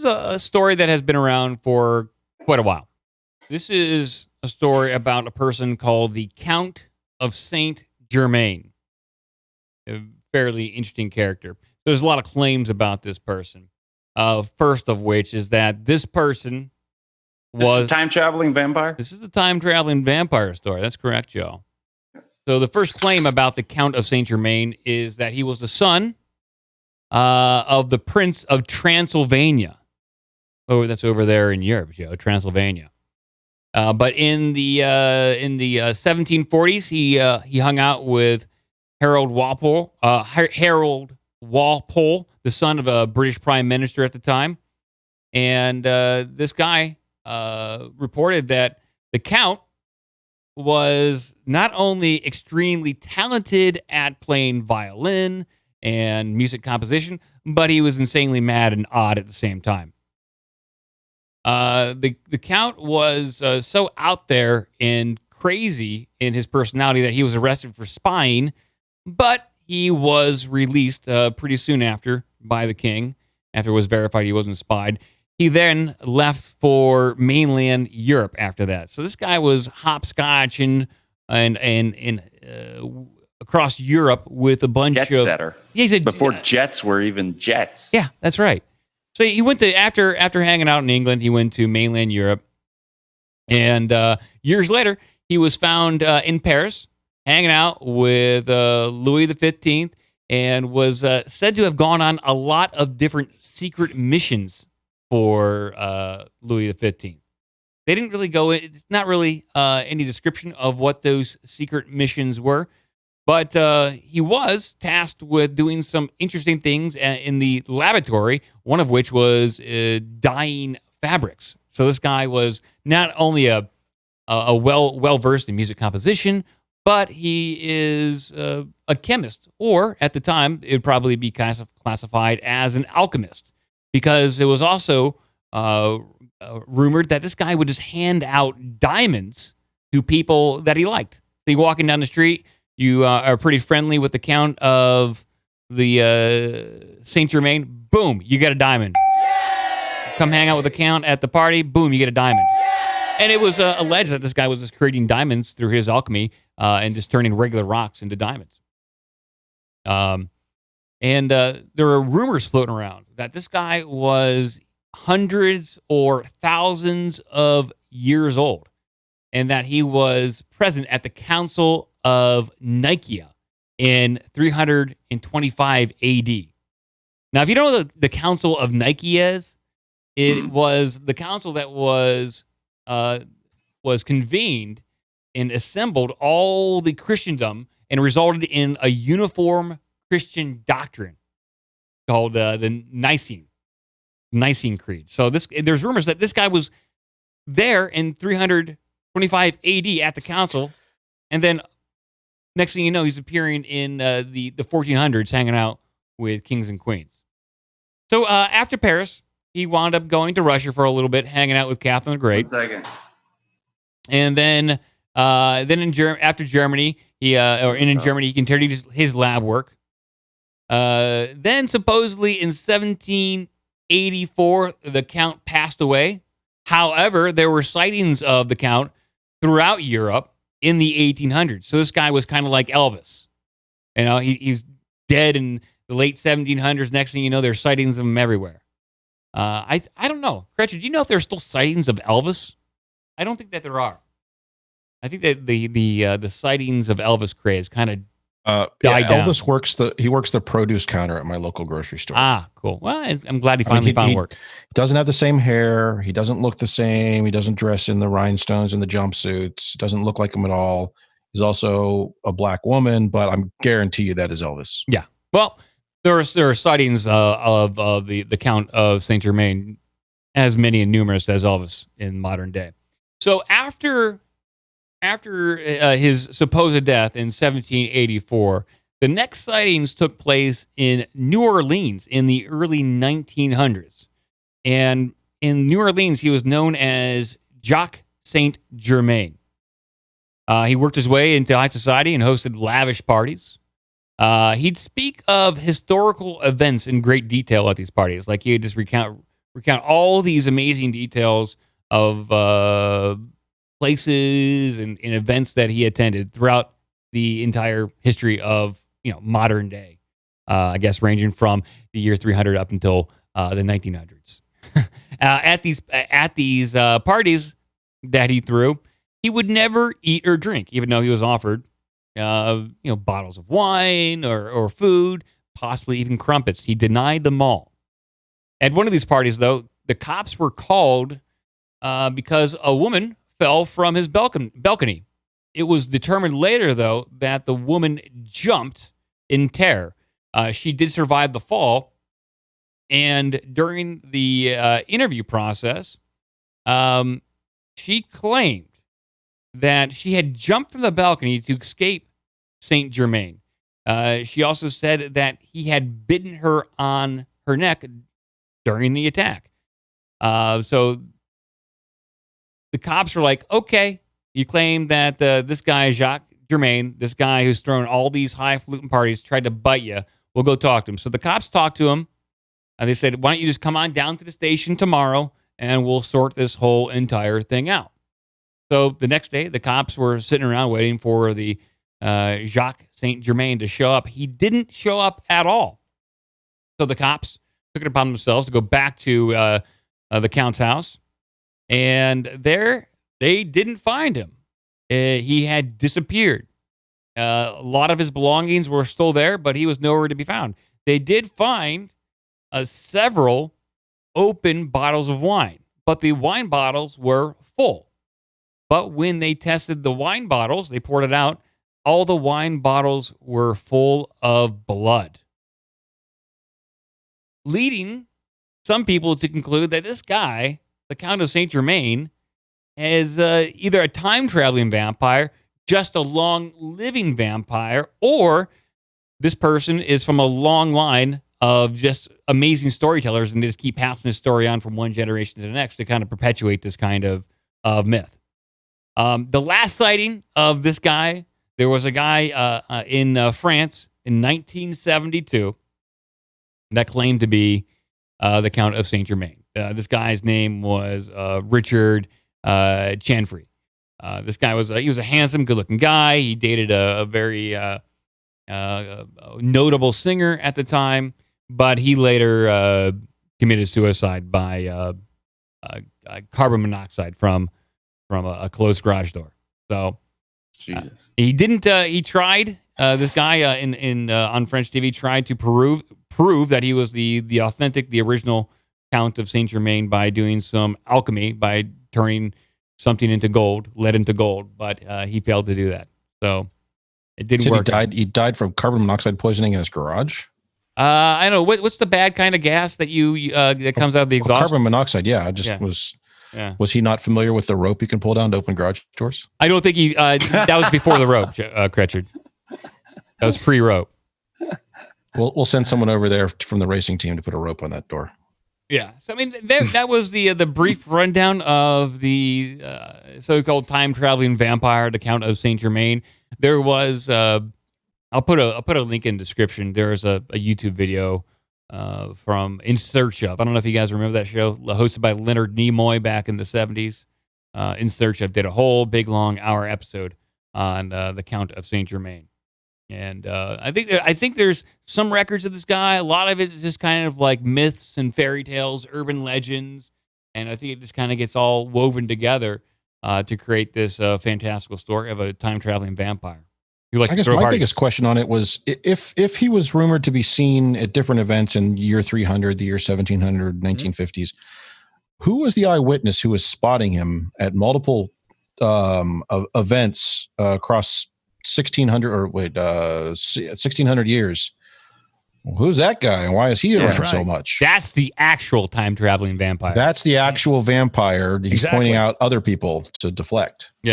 a story that has been around for quite a while. This is a story about a person called the Count of St.Germain. A fairly interesting character. There's a lot of claims about this person. First of which is that this person was a time-traveling vampire? This is a time-traveling vampire story. That's correct, Joe. So the first claim about the Count of St.Germain is that he was the son of the Prince of Transylvania. Oh, that's over there in Europe, Joe, Transylvania. But in the 1740s, he hung out with Harold Walpole, the son of a British prime minister at the time, and this guy reported that the Count was not only extremely talented at playing violin and music composition, but he was insanely mad and odd at the same time. The Count was so out there and crazy in his personality that he was arrested for spying, but he was released pretty soon after by the king, after it was verified he wasn't spied. He then left for mainland Europe after that. So this guy was hopscotching and across Europe with a bunch of... Jet-setter. Yeah, before jets were even jets. Yeah, that's right. So he went to, after hanging out in England, he went to mainland Europe. And years later, he was found in Paris, hanging out with Louis XV, and was said to have gone on a lot of different secret missions for Louis XV. They didn't really go in. It's not really any description of what those secret missions were, but he was tasked with doing some interesting things in the laboratory, one of which was dyeing fabrics. So this guy was not only a well-versed in music composition, but he is a chemist, or at the time, it would probably be classified as an alchemist, because it was also rumored that this guy would just hand out diamonds to people that he liked. So you're walking down the street, you are pretty friendly with the Count of the St.Germain, boom, you get a diamond. Yay! Come hang out with the Count at the party, boom, you get a diamond. Yay! And it was alleged that this guy was just creating diamonds through his alchemy and just turning regular rocks into diamonds. And there are rumors floating around that this guy was hundreds or thousands of years old, and that he was present at the Council of Nicaea in 325 AD. Now, if you don't know what the Council of Nicaea is, it was the council that was convened and assembled all the Christendom and resulted in a uniform Christian doctrine called the Nicene Creed. So there's rumors that this guy was there in 325 AD at the council, and then next thing you know, he's appearing in the 1400s, hanging out with kings and queens. So after Paris, he wound up going to Russia for a little bit, hanging out with Catherine the Great. 1 second. And then after Germany, in Germany, he continued his lab work. Then supposedly in 1784, the Count passed away. However, there were sightings of the Count throughout Europe in the 1800s. So this guy was kind of like Elvis. You know, he's dead in the late 1700s. Next thing you know, there's sightings of him everywhere. I don't know. Gretchen, do you know if there's still sightings of Elvis? I don't think that there are. I think that the sightings of Elvis craze kind of died down. Elvis works the produce counter at my local grocery store. Ah, cool. Well, I'm glad he finally found work. He doesn't have the same hair. He doesn't look the same. He doesn't dress in the rhinestones and the jumpsuits. Doesn't look like him at all. He's also a black woman, but I'm guarantee you that is Elvis. Yeah. Well, there are sightings of the Count of St.Germain, as many and numerous as Elvis in modern day. So after his supposed death in 1784, the next sightings took place in New Orleans in the early 1900s. And in New Orleans, he was known as Jacques St.Germain. He worked his way into high society and hosted lavish parties. He'd speak of historical events in great detail at these parties. Like he would just recount recount all these amazing details of places and events that he attended throughout the entire history of modern day. I guess ranging from the year 300 up until the 1900s. At these parties that he threw, he would never eat or drink, even though he was offered bottles of wine or food, possibly even crumpets. He denied them all. At one of these parties, though, the cops were called because a woman fell from his balcony. It was determined later, though, that the woman jumped in terror. She did survive the fall, and during the interview process, she claimed that she had jumped from the balcony to escape St.Germain. She also said that he had bitten her on her neck during the attack. So the cops were like, okay, you claim that this guy, Jacques Germain, this guy who's thrown all these highfalutin parties, tried to bite you. We'll go talk to him. So the cops talked to him. And they said, why don't you just come on down to the station tomorrow and we'll sort this whole entire thing out. So the next day, the cops were sitting around waiting for the Jacques St.Germain to show up. He didn't show up at all. So the cops took it upon themselves to go back to the Count's house. And there, they didn't find him. He had disappeared. A lot of his belongings were still there, but he was nowhere to be found. They did find several open bottles of wine, but the wine bottles were full. But when they tested the wine bottles, they poured it out, all the wine bottles were full of blood, leading some people to conclude that this guy, the Count of St.Germain, is either a time-traveling vampire, just a long-living vampire, or this person is from a long line of just amazing storytellers, and they just keep passing this story on from one generation to the next to kind of perpetuate this kind of myth. The last sighting of this guy, there was a guy in France in 1972 that claimed to be the Count of St.Germain. This guy's name was Richard Chanfrey. This guy was he was a handsome, good-looking guy. He dated a very notable singer at the time, but he later committed suicide by carbon monoxide from a closed garage door. So Jesus. he didn't. He tried. This guy in on French TV tried to prove that he was the authentic, the original Count of St.Germain by doing some alchemy, by turning something into gold, lead into gold, but he failed to do that. So it didn't work. He died from carbon monoxide poisoning in his garage. I don't know what's the bad kind of gas that that comes out of the exhaust. Carbon monoxide. Yeah, Was he not familiar with the rope you can pull down to open garage doors? I don't think he. That was before the rope, Cretchard. That was pre-rope. We'll send someone over there from the racing team to put a rope on that door. Yeah. So I mean, that was the brief rundown of the so-called time-traveling vampire, the Count of St.Germain. There was I'll put a link in the description. There's a YouTube video from In Search Of. I don't know if you guys remember that show, hosted by Leonard Nimoy back in the 70s. In Search Of did a whole big long hour episode on the Count of St.Germain. And I think there's some records of this guy. A lot of it is just kind of like myths and fairy tales, urban legends, and I think it just kind of gets all woven together to create this fantastical story of a time traveling vampire. I guess my biggest question on it was if he was rumored to be seen at different events in year 300, the year 1700, 1950s, who was the eyewitness who was spotting him at multiple events across 1600 years? Who's that guy and why is he around so much? That's the actual time traveling vampire. That's the actual vampire. He's pointing out other people to deflect. Yeah.